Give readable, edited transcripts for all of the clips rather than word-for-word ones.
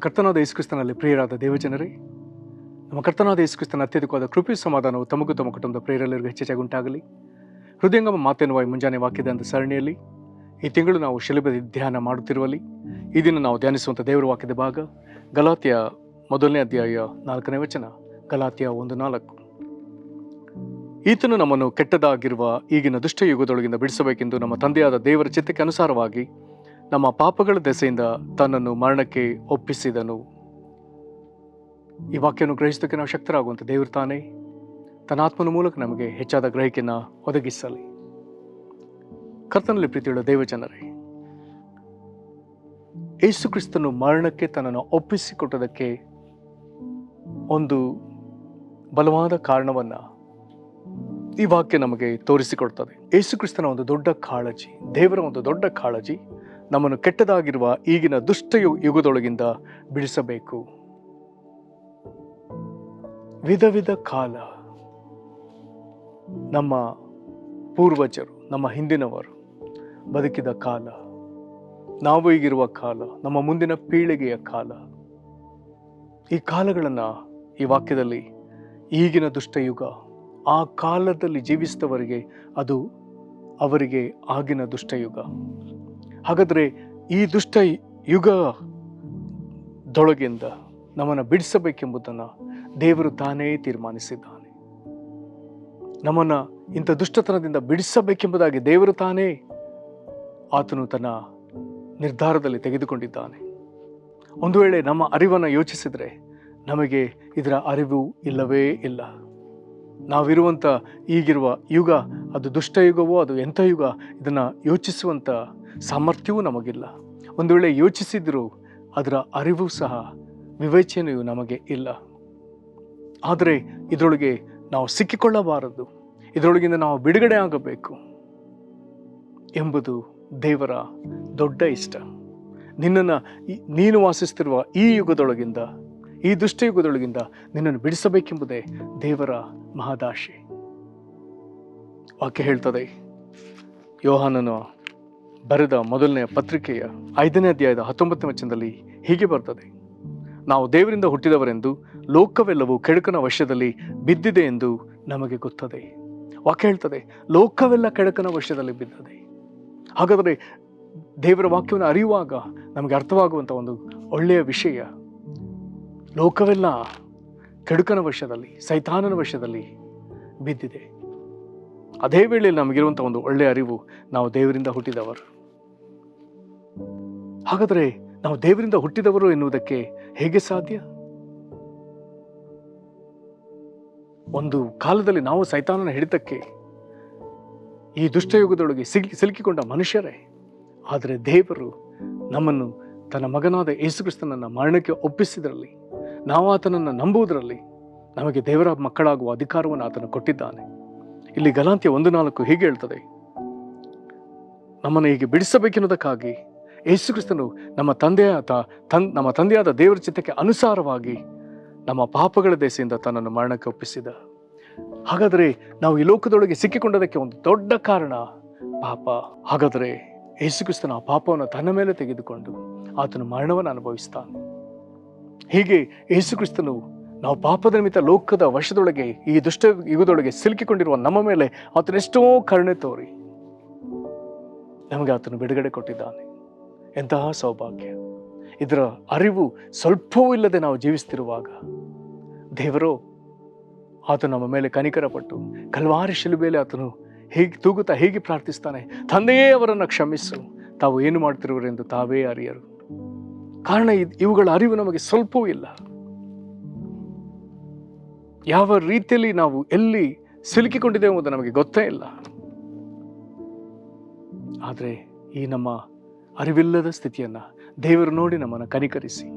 ಕರ್ತನಾದ ಯೇಸುಕ್ರಿಸ್ತನಲ್ಲಿ ಪ್ರಿಯರಾದ ದೇವಜನರೇ, ನಮ್ಮ ಕರ್ತನಾದ ಯೇಸುಕ್ರಿಸ್ತನ ಅತ್ಯಧಿಕವಾದ ಕೃಪೆ ಸಮಾಧಾನವು ತಮಗೂ ತಮ್ಮ ಕುಟುಂಬದ ಪ್ರಿಯರೆಲ್ಲರಿಗೂ ಹೆಚ್ಚೆಚ್ಚಾಗಿ ಉಂಟಾಗಲಿ. ಹೃದಯಂಗಮ ಮಾತೆನ್ನುವ ಮುಂಜಾನೆ ವಾಕ್ಯದ ಅಂತ ಸರಣಿಯಲ್ಲಿ ಈ ತಿಂಗಳು ನಾವು ಶಿಲುಬೆ ಧ್ಯಾನ ಮಾಡುತ್ತಿರುವಲ್ಲಿ ಈ ದಿನ ನಾವು ಧ್ಯಾನಿಸುವಂಥ ದೇವರ ವಾಕ್ಯದ ಭಾಗ ಗಲಾತ್ಯ 1ನೇ ಅಧ್ಯಾಯ 4ನೇ ವಚನ. ಗಲಾತ್ಯ 1:4. ಈತನು ನಮ್ಮನ್ನು ಕೆಟ್ಟದಾಗಿರುವ ಈಗಿನ ದುಷ್ಟ ಯುಗದೊಳಗಿಂದ ಬಿಡಿಸಬೇಕೆಂದು ನಮ್ಮ ತಂದೆಯಾದ ದೇವರ ಚಿತ್ತಕ್ಕೆ ಅನುಸಾರವಾಗಿ ನಮ್ಮ ಪಾಪಗಳ ದೆಸೆಯಿಂದ ತನ್ನನ್ನು ಮರಣಕ್ಕೆ ಒಪ್ಪಿಸಿದನು. ಈ ವಾಕ್ಯವನ್ನು ಗ್ರಹಿಸೋದಕ್ಕೆ ನಾವು ಶಕ್ತರಾಗುವಂಥ ದೇವರು ತಾನೇ ತನ್ನ ಆತ್ಮನ ಮೂಲಕ ನಮಗೆ ಹೆಚ್ಚಾದ ಗ್ರಹಿಕೆಯನ್ನು ಒದಗಿಸಲಿ. ಕರ್ತನಲ್ಲಿ ಪ್ರೀತಿಯುಳ್ಳ ದೇವಜನರೇ, ಯೇಸು ಕ್ರಿಸ್ತನು ಮರಣಕ್ಕೆ ತನ್ನನ್ನು ಒಪ್ಪಿಸಿಕೊಟ್ಟದಕ್ಕೆ ಒಂದು ಬಲವಾದ ಕಾರಣವನ್ನು ಈ ವಾಕ್ಯ ನಮಗೆ ತೋರಿಸಿಕೊಡ್ತದೆ. ಯೇಸು ಕ್ರಿಸ್ತನ ಒಂದು ದೊಡ್ಡ ಕಾಳಜಿ, ದೇವರ ಒಂದು ದೊಡ್ಡ ಕಾಳಜಿ, ನಮ್ಮನ್ನು ಕೆಟ್ಟದಾಗಿರುವ ಈಗಿನ ದುಷ್ಟ ಯುಗದೊಳಗಿಂದ ಬಿಡಿಸಬೇಕು. ವಿಧ ವಿಧ ಕಾಲ ನಮ್ಮ ಪೂರ್ವಜರು, ನಮ್ಮ ಹಿಂದಿನವರು ಬದುಕಿದ ಕಾಲ, ನಾವು ಈಗಿರುವ ಕಾಲ, ನಮ್ಮ ಮುಂದಿನ ಪೀಳಿಗೆಯ ಕಾಲ, ಈ ಕಾಲಗಳನ್ನು ಈ ವಾಕ್ಯದಲ್ಲಿ ಈಗಿನ ದುಷ್ಟಯುಗ, ಆ ಕಾಲದಲ್ಲಿ ಜೀವಿಸಿದವರಿಗೆ ಅದು ಅವರಿಗೆ ಆಗಿನ ದುಷ್ಟಯುಗ. ಹಾಗಾದರೆ ಈ ದುಷ್ಟ ಯುಗದೊಳಗಿಂದ ನಮ್ಮನ್ನು ಬಿಡಿಸಬೇಕೆಂಬುದನ್ನು ದೇವರು ತಾನೇ ತೀರ್ಮಾನಿಸಿದ್ದಾನೆ. ನಮ್ಮನ್ನು ಇಂಥ ದುಷ್ಟತನದಿಂದ ಬಿಡಿಸಬೇಕೆಂಬುದಾಗಿ ದೇವರು ತಾನೇ ಆತನು ತನ್ನ ನಿರ್ಧಾರದಲ್ಲಿ ತೆಗೆದುಕೊಂಡಿದ್ದಾನೆ. ಒಂದು ವೇಳೆ ನಮ್ಮ ಅರಿವನ್ನು ಯೋಚಿಸಿದರೆ ನಮಗೆ ಇದರ ಅರಿವು ಇಲ್ಲವೇ ಇಲ್ಲ. ನಾವಿರುವಂಥ ಈಗಿರುವ ಯುಗ ಅದು ದುಷ್ಟಯುಗವೋ ಅದು ಎಂಥ ಯುಗ, ಇದನ್ನು ಯೋಚಿಸುವಂಥ ಸಾಮರ್ಥ್ಯವೂ ನಮಗಿಲ್ಲ. ಒಂದು ವೇಳೆ ಯೋಚಿಸಿದರೂ ಅದರ ಅರಿವು ಸಹ ವಿವೇಚನೆಯೂ ನಮಗೆ ಇಲ್ಲ. ಆದರೆ ಇದರೊಳಗೆ ನಾವು ಸಿಕ್ಕಿಕೊಳ್ಳಬಾರದು, ಇದರೊಳಗಿಂದ ನಾವು ಬಿಡುಗಡೆ ಆಗಬೇಕು ಎಂಬುದು ದೇವರ ದೊಡ್ಡ ಇಷ್ಟ. ನಿನ್ನನ್ನು ನೀನು ವಾಸಿಸ್ತಿರುವ ಈ ಯುಗದೊಳಗಿಂದ, ಈ ದುಷ್ಟಯುಗದೊಳಗಿಂದ ನಿನ್ನನ್ನು ಬಿಡಿಸಬೇಕೆಂಬುದೇ ದೇವರ ಮಹದಾಶೆ. ವಾಕ್ಯ ಹೇಳ್ತದೆ, ಯೋಹಾನನು ಬರೆದ ಮೊದಲನೆಯ ಪತ್ರಿಕೆಯ 5ನೇ ಅಧ್ಯಾಯದ 19ನೇ ವಚನದಲ್ಲಿ ಹೀಗೆ ಬರ್ತದೆ: ನಾವು ದೇವರಿಂದ ಹುಟ್ಟಿದವರೆಂದು ಲೋಕವೆಲ್ಲವೂ ಕೆಡುಕನ ವಶದಲ್ಲಿ ಬಿದ್ದಿದೆ ಎಂದು ನಮಗೆ ಗೊತ್ತದೆ. ವಾಕ್ಯ ಹೇಳ್ತದೆ, ಲೋಕವೆಲ್ಲ ಕೆಡುಕನ ವಶದಲ್ಲಿ ಬಿದ್ದಿದೆ. ಹಾಗಾದರೆ ದೇವರ ವಾಕ್ಯವನ್ನು ಅರಿಯುವಾಗ ನಮಗೆ ಅರ್ಥವಾಗುವಂಥ ಒಂದು ಒಳ್ಳೆಯ ವಿಷಯ, ಲೋಕವೆಲ್ಲ ಕೆಡುಕನ ವಶದಲ್ಲಿ, ಸೈತಾನನ ವಶದಲ್ಲಿ ಬಿದ್ದಿದೆ. ಅದೇ ವೇಳೆಯಲ್ಲಿ ನಮಗಿರುವಂಥ ಒಂದು ಒಳ್ಳೆಯ ಅರಿವು, ನಾವು ದೇವರಿಂದ ಹುಟ್ಟಿದವರು. ಹಾಗಾದರೆ ನಾವು ದೇವರಿಂದ ಹುಟ್ಟಿದವರು ಎನ್ನುವುದಕ್ಕೆ ಹೇಗೆ ಸಾಧ್ಯ? ಒಂದು ಕಾಲದಲ್ಲಿ ನಾವು ಸೈತಾನನ ಹಿಡಿತಕ್ಕೆ, ಈ ದುಷ್ಟಯುಗದೊಳಗೆ ಸಿಲುಕಿಕೊಂಡ ಮನುಷ್ಯರೇ. ಆದರೆ ದೇವರು ನಮ್ಮನ್ನು ತನ್ನ ಮಗನಾದ ಯೇಸು ಕ್ರಿಸ್ತನನ್ನು ಮರಣಕ್ಕೆ ಒಪ್ಪಿಸಿದರಲ್ಲಿ, ನಾವು ಆತನನ್ನು ನಂಬುವುದರಲ್ಲಿ ನಮಗೆ ದೇವರ ಮಕ್ಕಳಾಗುವ ಅಧಿಕಾರವನ್ನು ಆತನು ಕೊಟ್ಟಿದ್ದಾನೆ. ಇಲ್ಲಿ ಗಲಾತ್ಯ 1:4 ಹೀಗೆ ಹೇಳ್ತದೆ: ನಮ್ಮನ್ನು ಹೀಗೆ ಬಿಡಿಸಬೇಕೆನ್ನುವುದಕ್ಕಾಗಿ ಯೇಸು ಕ್ರಿಸ್ತನು ನಮ್ಮ ತಂದೆಯಾದ ದೇವರ ಚಿತ್ತಕ್ಕೆ ಅನುಸಾರವಾಗಿ ನಮ್ಮ ಪಾಪಗಳ ದೆಸೆಯಿಂದ ತನ್ನನ್ನು ಮರಣಕ್ಕೆ ಒಪ್ಪಿಸಿದ. ಹಾಗಾದರೆ ನಾವು ಈ ಲೋಕದೊಳಗೆ ಸಿಕ್ಕಿಕೊಂಡದಕ್ಕೆ ಒಂದು ದೊಡ್ಡ ಕಾರಣ ಪಾಪ. ಹಾಗಾದರೆ ಯೇಸು ಕ್ರಿಸ್ತನ ಆ ಪಾಪವನ್ನು ತನ್ನ ಮೇಲೆ ತೆಗೆದುಕೊಂಡು ಆತನು ಮರಣವನ್ನು ಅನುಭವಿಸ್ತಾನೆ. ಹೀಗೆ ಯೇಸು ಕ್ರಿಸ್ತನು ನಾವು ಪಾಪದ ನಿಮಿತ್ತ ಲೋಕದ ವಶದೊಳಗೆ, ಈ ದುಷ್ಟ ಯುಗದೊಳಗೆ ಸಿಲುಕಿಕೊಂಡಿರುವ ನಮ್ಮ ಮೇಲೆ ಆತನೆಷ್ಟೋ ಕರುಣೆ ತೋರಿ ನಮಗೆ ಆತನು ಬಿಡುಗಡೆ ಕೊಟ್ಟಿದ್ದಾನೆ. ಎಂತಹ ಸೌಭಾಗ್ಯ! ಇದರ ಅರಿವು ಸ್ವಲ್ಪವೂ ಇಲ್ಲದೆ ನಾವು ಜೀವಿಸ್ತಿರುವಾಗ ದೇವರೋ ಆತನು ನಮ್ಮ ಮೇಲೆ ಕನಿಕರಪಟ್ಟು ಕಲ್ವಾರಿ ಶಿಲುಬೆಯಲ್ಲಿ ಆತನು ತೂಗುತ್ತಾ ಹೇಗೆ ಪ್ರಾರ್ಥಿಸ್ತಾನೆ: ತಂದೆಯೇ ಅವರನ್ನು ಕ್ಷಮಿಸು, ತಾವು ಏನು ಮಾಡ್ತಿರುವರೆಂದು ತಾವೇ ಅರಿಯರು. ಕಾರಣ ಇವುಗಳ ಅರಿವು ನಮಗೆ ಸ್ವಲ್ಪವೂ ಇಲ್ಲ. ಯಾವ ರೀತಿಯಲ್ಲಿ ನಾವು ಎಲ್ಲಿ ಸಿಲುಕಿಕೊಂಡಿದ್ದೇವೆ ಎಂಬುದು ನಮಗೆ ಗೊತ್ತೇ ಇಲ್ಲ. ಆದರೆ ಈ ನಮ್ಮ ಅರಿವಿಲ್ಲದ ಸ್ಥಿತಿಯನ್ನು ದೇವರು ನೋಡಿ ನಮ್ಮನ್ನು ಕನಿಕರಿಸಿ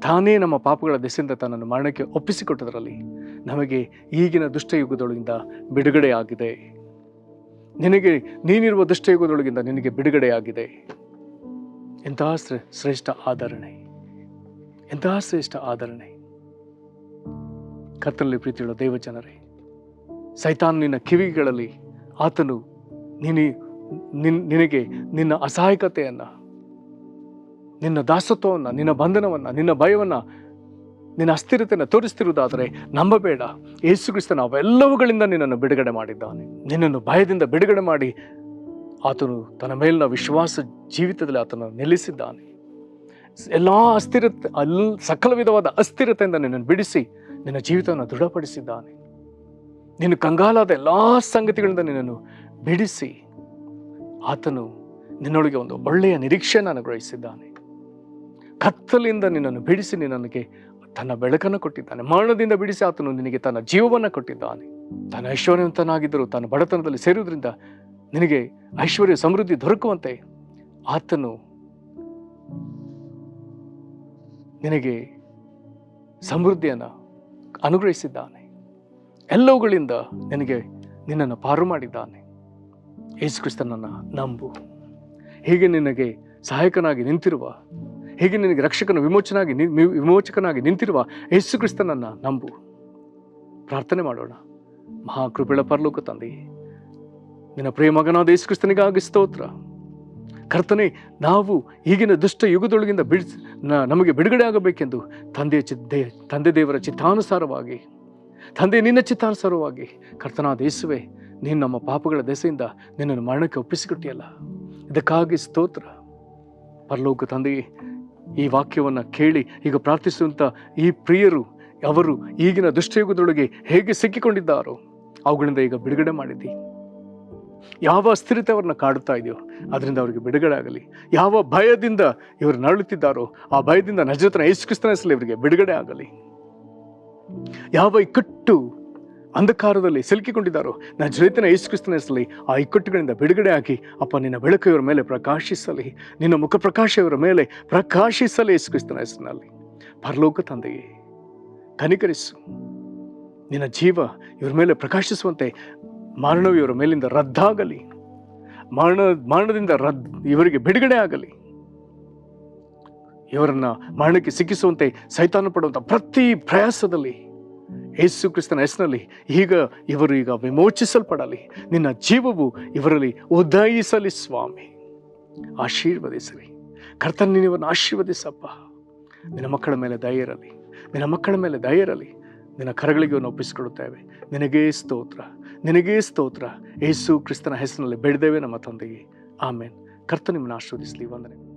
ತಾನೇ ನಮ್ಮ ಪಾಪಗಳ ದೆಸೆಯಿಂದ ತನ್ನನ್ನು ಮರಣಕ್ಕೆ ಒಪ್ಪಿಸಿಕೊಟ್ಟದರಲ್ಲಿ ನಮಗೆ ಈಗಿನ ದುಷ್ಟಯುಗದೊಳಗಿಂದ ಬಿಡುಗಡೆಯಾಗಿದೆ. ನೀನಿರುವ ದುಷ್ಟಯುಗದೊಳಗಿಂದ ನಿನಗೆ ಬಿಡುಗಡೆಯಾಗಿದೆ. ಎಂತಹ ಶ್ರೇಷ್ಠ ಆಧರಣೆ, ಎಂತಹ ಶ್ರೇಷ್ಠ ಆಧರಣೆ! ಕರ್ತನಲ್ಲಿ ಪ್ರೀತಿಯುಳ್ಳ ದೇವಜನರೇ, ಸೈತಾನನ ಕಿವಿಗಳಲ್ಲಿ ಆತನು ನಿನಗೆ ನಿನ್ನ ಅಸಹಾಯಕತೆಯನ್ನು ನಿನ್ನ ದಾಸತ್ವವನ್ನು, ನಿನ್ನ ಬಂಧನವನ್ನು, ನಿನ್ನ ಭಯವನ್ನು, ನಿನ್ನ ಅಸ್ಥಿರತೆಯನ್ನು ತೋರಿಸ್ತಿರುವುದಾದರೆ ನಂಬಬೇಡ. ಯೇಸು ಕ್ರಿಸ್ತನು ಅವೆಲ್ಲವುಗಳಿಂದ ನಿನ್ನನ್ನು ಬಿಡುಗಡೆ ಮಾಡಿದ್ದಾನೆ. ನಿನ್ನನ್ನು ಭಯದಿಂದ ಬಿಡುಗಡೆ ಮಾಡಿ ಆತನು ತನ್ನ ಮೇಲಿನ ವಿಶ್ವಾಸ ಜೀವಿತದಲ್ಲಿ ಆತನು ನಿಲ್ಲಿಸಿದ್ದಾನೆ. ಎಲ್ಲ ಸಕಲ ವಿಧವಾದ ಅಸ್ಥಿರತೆಯಿಂದ ನಿನ್ನನ್ನು ಬಿಡಿಸಿ ನಿನ್ನ ಜೀವಿತವನ್ನು ದೃಢಪಡಿಸಿದ್ದಾನೆ. ನಿನ್ನ ಕಂಗಾಲಾದ ಎಲ್ಲ ಸಂಗತಿಗಳಿಂದ ನಿನ್ನನ್ನು ಬಿಡಿಸಿ ಆತನು ನಿನ್ನೊಳಗೆ ಒಂದು ಒಳ್ಳೆಯ ನಿರೀಕ್ಷೆಯನ್ನು ಅನುಗ್ರಹಿಸಿದ್ದಾನೆ. ಕತ್ತಲಿಂದ ನಿನ್ನನ್ನು ಬಿಡಿಸಿ ನಿನ್ನನಿಗೆ ತನ್ನ ಬೆಳಕನ್ನು ಕೊಟ್ಟಿದ್ದಾನೆ. ಮರಣದಿಂದ ಬಿಡಿಸಿ ಆತನು ನಿನಗೆ ತನ್ನ ಜೀವವನ್ನು ಕೊಟ್ಟಿದ್ದಾನೆ. ತಾನು ಐಶ್ವರ್ಯವಂತನಾಗಿದ್ದರೂ ತಾನು ಬಡತನದಲ್ಲಿ ಸೇರುವುದರಿಂದ ನಿನಗೆ ಐಶ್ವರ್ಯ ಸಮೃದ್ಧಿ ದೊರಕುವಂತೆ ಆತನು ನಿನಗೆ ಸಮೃದ್ಧಿಯನ್ನು ಅನುಗ್ರಹಿಸಿದ್ದಾನೆ. ಎಲ್ಲವುಗಳಿಂದ ನಿನ್ನನ್ನು ಪಾರು ಮಾಡಿದ್ದಾನೆ. ಯೇಸು ಕ್ರಿಸ್ತನನ್ನು ನಂಬು. ಹೀಗೆ ನಿನಗೆ ಸಹಾಯಕನಾಗಿ ನಿಂತಿರುವ, ಹೀಗೆ ನಿನಗೆ ವಿಮೋಚಕನಾಗಿ ನಿಂತಿರುವ ಯೇಸು ಕ್ರಿಸ್ತನನ್ನು ನಂಬು. ಪ್ರಾರ್ಥನೆ ಮಾಡೋಣ. ಮಹಾಕೃಪೆಯ ಪರಲೋಕ ತಂದೆಯೇ, ನಿನ್ನ ಪ್ರಿಯ ಮಗನಾದ ಯೇಸು ಕ್ರಿಸ್ತನಿಗಾಗಿ ಸ್ತೋತ್ರ. ಕರ್ತನೆ, ನಾವು ಈಗಿನ ದುಷ್ಟ ಯುಗದೊಳಗಿಂದ ನಮಗೆ ಬಿಡುಗಡೆ ಆಗಬೇಕೆಂದು ತಂದೆ ದೇವರ ಚಿತ್ತಾನುಸಾರವಾಗಿ, ತಂದೆ ನಿನ್ನ ಚಿತ್ತಾನುಸಾರವಾಗಿ ಕರ್ತನಾದ ಯೇಸುವೆ, ನೀನು ನಮ್ಮ ಪಾಪಗಳ ದೆಸೆಯಿಂದ ನಿನ್ನನ್ನು ಮರಣಕ್ಕೆ ಒಪ್ಪಿಸಿಕೊಟ್ಟಿಯಲ್ಲ. ಇದಕ್ಕಾಗಿ ಸ್ತೋತ್ರ. ಪರಲೋಕ ತಂದೆಯೇ, ಈ ವಾಕ್ಯವನ್ನು ಕೇಳಿ ಈಗ ಪ್ರಾರ್ಥಿಸುವಂಥ ಈ ಪ್ರಿಯರು, ಅವರು ಈಗಿನ ದುಷ್ಟಯುಗದೊಳಗೆ ಹೇಗೆ ಸಿಕ್ಕಿಕೊಂಡಿದ್ದಾರೋ ಅವುಗಳಿಂದ ಈಗ ಬಿಡುಗಡೆ ಮಾಡಿದ್ದಿ. ಯಾವ ಅಸ್ಥಿರತೆ ಅವರನ್ನ ಕಾಡುತ್ತಾ ಇದೆಯೋ ಅದರಿಂದ ಅವರಿಗೆ ಬಿಡುಗಡೆ ಆಗಲಿ. ಯಾವ ಭಯದಿಂದ ಇವರು ನರಳುತ್ತಿದ್ದಾರೋ ಆ ಭಯದಿಂದ ನಜರೇತನ ಯೇಸು ಕ್ರಿಸ್ತನ ಹೆಸರಲ್ಲಿ ಇವರಿಗೆ ಬಿಡುಗಡೆ ಆಗಲಿ. ಯಾವ ಇಕ್ಕಟ್ಟು ಅಂಧಕಾರದಲ್ಲಿ ಸಿಲುಕಿಕೊಂಡಿದ್ದಾರೋ ನಜರೇತನ ಯೇಸು ಕ್ರಿಸ್ತನ ಹೆಸರಲ್ಲಿ ಆ ಇಕ್ಕಟ್ಟುಗಳಿಂದ ಬಿಡುಗಡೆ ಆಗಿ ಅಪ್ಪ, ನಿನ್ನ ಬೆಳಕು ಇವರ ಮೇಲೆ ಪ್ರಕಾಶಿಸಲಿ, ನಿನ್ನ ಮುಖ ಪ್ರಕಾಶ ಇವರ ಮೇಲೆ ಪ್ರಕಾಶಿಸಲಿ ಯೇಸು ಕ್ರಿಸ್ತನ ಹೆಸರಿನಲ್ಲಿ. ಪರಲೋಕ ತಂದೆಯೇ, ಕನಿಕರಿಸು. ನಿನ್ನ ಜೀವ ಇವರ ಮೇಲೆ ಪ್ರಕಾಶಿಸುವಂತೆ ಮರಣವು ಇವರ ಮೇಲಿಂದ ರದ್ದಾಗಲಿ. ಮರಣದಿಂದ ಇವರಿಗೆ ಬಿಡುಗಡೆ ಆಗಲಿ. ಇವರನ್ನ ಮರಣಕ್ಕೆ ಸಿಕ್ಕಿಸುವಂತೆ ಸೈತಾನ ಪಡುವಂಥ ಪ್ರತಿ ಪ್ರಯಾಸದಲ್ಲಿ ಯೇಸು ಕ್ರಿಸ್ತನ ಹೆಸರಿನಲ್ಲಿ ಇವರು ವಿಮೋಚಿಸಲ್ಪಡಲಿ. ನಿನ್ನ ಜೀವವು ಇವರಲ್ಲಿ ಉದಯಿಸಲಿ ಸ್ವಾಮಿ. ಆಶೀರ್ವದಿಸಲಿ ಕರ್ತನ, ನೀನು ಆಶೀರ್ವದಿಸಪ್ಪ. ನಿನ್ನ ಮಕ್ಕಳ ಮೇಲೆ ದಯೆ ಇರಲಿ, ನಿನ್ನ ಮಕ್ಕಳ ಮೇಲೆ ದಯೆ ಇರಲಿ. ನಿನ್ನ ಕರಗಳಿಗೆ ಒಪ್ಪಿಸಿಕೊಡುತ್ತೇವೆ. ನಿನಗೇ ಸ್ತೋತ್ರ, ನಿನಗೇ ಸ್ತೋತ್ರ. ಯೇಸು ಕ್ರಿಸ್ತನ ಹೆಸರಿನಲ್ಲಿ ಬೇಡಿದ್ದೇವೆ ನಮ್ಮ ತಂದೆಗೆ, ಆಮೇನ್. ಕರ್ತನ ನಿಮ್ಮನ್ನು ಆಶೀರ್ವದಿಸಲಿ. ವಂದನೆ.